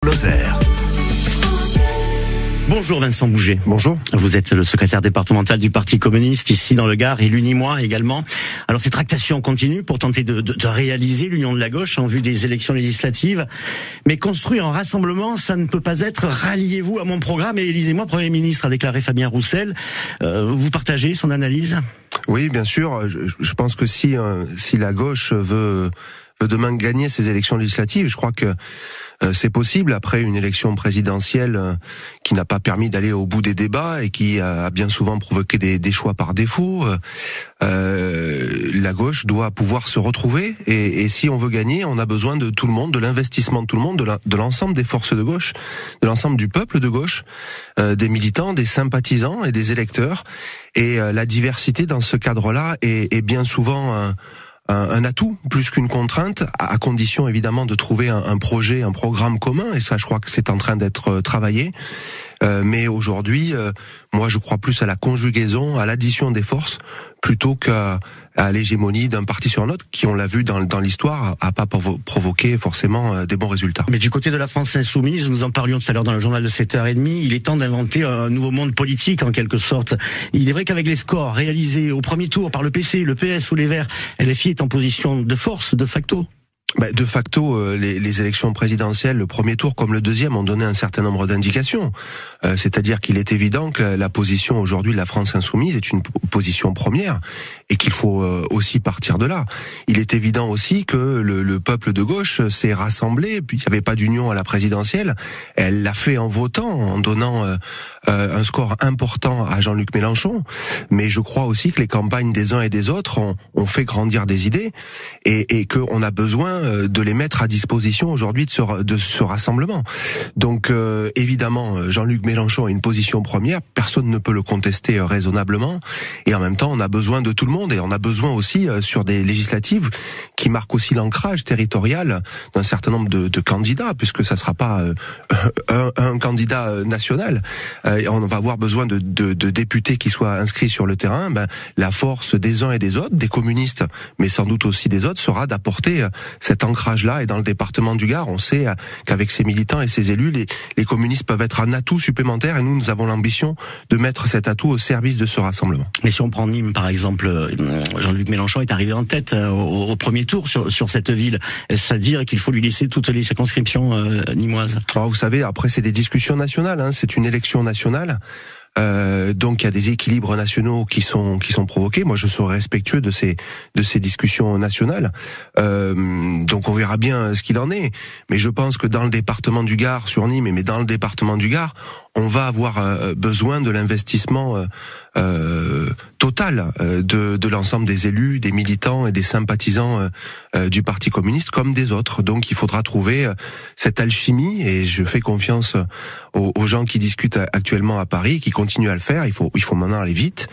Lozère. Bonjour Vincent Bouget. Bonjour. Vous êtes le secrétaire départemental du Parti communiste ici dans le Gard et l'Unimois également. Alors ces tractations continuent pour tenter de réaliser l'union de la gauche en vue des élections législatives. Mais construire un rassemblement, ça ne peut pas être ralliez-vous à mon programme et élisez-moi Premier ministre, a déclaré Fabien Roussel. Vous partagez son analyse ? Oui, bien sûr. Je pense que si la gauche veut demain gagner ces élections législatives, je crois que c'est possible après une élection présidentielle qui n'a pas permis d'aller au bout des débats et qui a bien souvent provoqué des choix par défaut. La gauche doit pouvoir se retrouver et si on veut gagner, on a besoin de tout le monde, de l'investissement de tout le monde, de l'ensemble des forces de gauche, de l'ensemble du peuple de gauche, des militants, des sympathisants et des électeurs. Et la diversité dans ce cadre-là est bien souvent un atout plus qu'une contrainte, à condition évidemment de trouver un projet, un programme commun, et ça je crois que c'est en train d'être travaillé. Mais aujourd'hui, moi je crois plus à la conjugaison, à l'addition des forces, plutôt qu'à l'hégémonie d'un parti sur un autre, qui on l'a vu dans l'histoire, a pas provoqué forcément des bons résultats. Mais du côté de la France insoumise, nous en parlions tout à l'heure dans le journal de 7h30, il est temps d'inventer un nouveau monde politique en quelque sorte. Il est vrai qu'avec les scores réalisés au premier tour par le PC, le PS ou les Verts, LFI est en position de force de facto. De facto, les élections présidentielles, le premier tour comme le deuxième, ont donné un certain nombre d'indications. C'est-à-dire qu'il est évident que la position aujourd'hui de la France insoumise est une position première et qu'il faut aussi partir de là. Il est évident aussi que le peuple de gauche s'est rassemblé, puis il n'y avait pas d'union à la présidentielle. Elle l'a fait en votant, en donnant un score important à Jean-Luc Mélenchon. Mais je crois aussi que les campagnes des uns et des autres ont fait grandir des idées et qu'on a besoin de les mettre à disposition aujourd'hui de ce rassemblement. Donc évidemment, Jean-Luc Mélenchon a une position première, personne ne peut le contester raisonnablement, et en même temps on a besoin de tout le monde, et on a besoin aussi sur des législatives qui marquent aussi l'ancrage territorial d'un certain nombre de candidats, puisque ça sera pas un candidat national. On va avoir besoin de députés qui soient inscrits sur le terrain. La force des uns et des autres, des communistes, mais sans doute aussi des autres, sera d'apporter cet ancrage-là. Et dans le département du Gard, on sait qu'avec ces militants et ces élus, les communistes peuvent être un atout supplémentaire, et nous avons l'ambition de mettre cet atout au service de ce rassemblement. Mais si on prend Nîmes par exemple, Jean-Luc Mélenchon est arrivé en tête au premier tour sur cette ville. Est-ce à dire qu'il faut lui laisser toutes les circonscriptions nîmoises ? Alors vous savez, après c'est des discussions nationales, c'est une élection nationale. Donc il y a des équilibres nationaux qui sont provoqués. Moi je serai respectueux de ces discussions nationales. Donc on verra bien ce qu'il en est. Mais je pense que dans le département du Gard, sur Nîmes, mais dans le département du Gard, on va avoir besoin de l'investissement total de l'ensemble des élus, des militants et des sympathisants du Parti communiste comme des autres. Donc il faudra trouver cette alchimie, et je fais confiance aux gens qui discutent actuellement à Paris, qui continuent à le faire. Il faut maintenant aller vite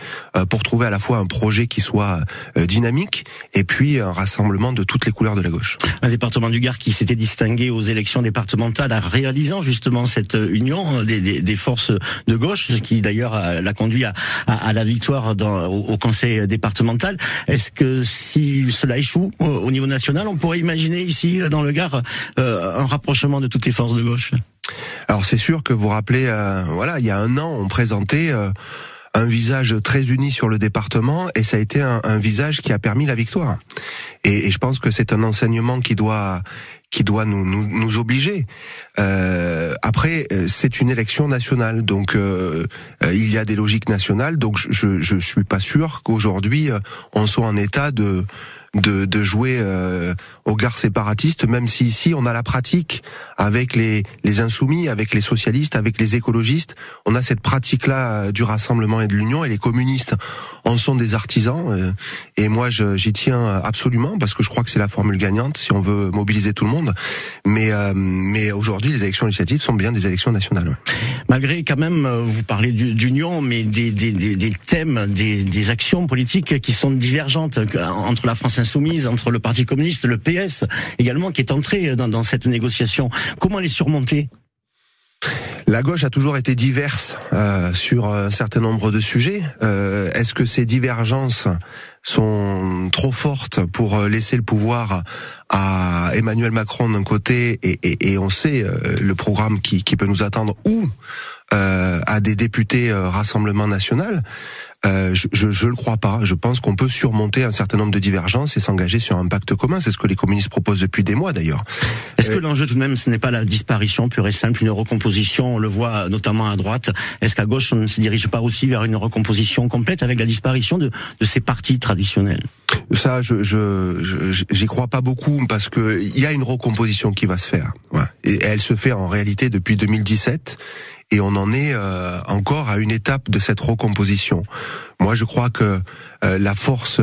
pour trouver à la fois un projet qui soit dynamique et puis un rassemblement de toutes les couleurs de la gauche. Un département du Gard qui s'était distingué aux élections départementales en réalisant justement cette union des forces de gauche, ce qui d'ailleurs l'a conduit à la victoire au conseil départemental. Est-ce que si cela échoue au niveau national, on pourrait imaginer ici dans le Gard un rapprochement de toutes les forces de gauche ? Alors c'est sûr que vous vous rappelez, il y a un an, on présentait un visage très uni sur le département, et ça a été un visage qui a permis la victoire. Et je pense que c'est un enseignement qui doit nous obliger. Après, c'est une élection nationale, donc il y a des logiques nationales. Donc je suis pas sûr qu'aujourd'hui on soit en état de jouer au Gard séparatiste, même si ici on a la pratique avec les insoumis, avec les socialistes, avec les écologistes. On a cette pratique-là du rassemblement et de l'union, et les communistes en sont des artisans. Et moi j'y tiens absolument, parce que je crois que c'est la formule gagnante si on veut mobiliser tout le monde. Mais aujourd'hui les élections législatives sont bien des élections nationales. Malgré quand même, vous parlez d'union, mais des thèmes, des actions politiques qui sont divergentes entre la France insoumise, entre le Parti communiste, le PS également, qui est entré dans cette négociation. Comment les surmonter ? La gauche a toujours été diverse sur un certain nombre de sujets. Est-ce que ces divergences sont trop fortes pour laisser le pouvoir à Emmanuel Macron d'un côté et on sait le programme qui peut nous attendre, ou à des députés Rassemblement National. Je le crois pas. Je pense qu'on peut surmonter un certain nombre de divergences et s'engager sur un pacte commun. C'est ce que les communistes proposent depuis des mois d'ailleurs. Est-ce que l'enjeu tout de même, ce n'est pas la disparition pure et simple, une recomposition? On le voit notamment à droite. Est-ce qu'à gauche, on ne se dirige pas aussi vers une recomposition complète avec la disparition de ces partis traditionnels? Ça, j'y crois pas beaucoup, parce que il y a une recomposition qui va se faire. Ouais. Et elle se fait en réalité depuis 2017. Et on en est encore à une étape de cette recomposition. Moi, je crois que la force,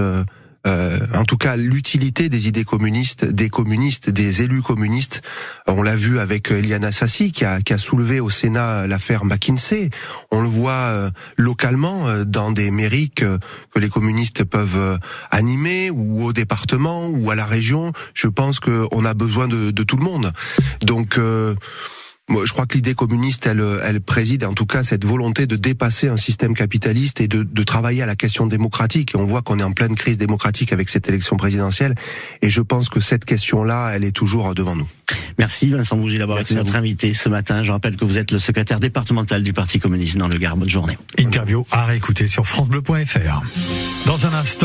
en tout cas l'utilité des idées communistes, des élus communistes, on l'a vu avec Éliane Assassi qui a soulevé au Sénat l'affaire McKinsey. On le voit localement dans des mairies que les communistes peuvent animer, ou au département, ou à la région. Je pense qu'on a besoin de tout le monde. Donc moi, je crois que l'idée communiste, elle préside en tout cas cette volonté de dépasser un système capitaliste et de travailler à la question démocratique. Et on voit qu'on est en pleine crise démocratique avec cette élection présidentielle. Et je pense que cette question-là, elle est toujours devant nous. Merci Vincent Bougie d'avoir été notre invité ce matin. Je rappelle que vous êtes le secrétaire départemental du Parti communiste dans le Gard. Bonne journée. Interview à réécouter sur francebleu.fr. Dans un instant.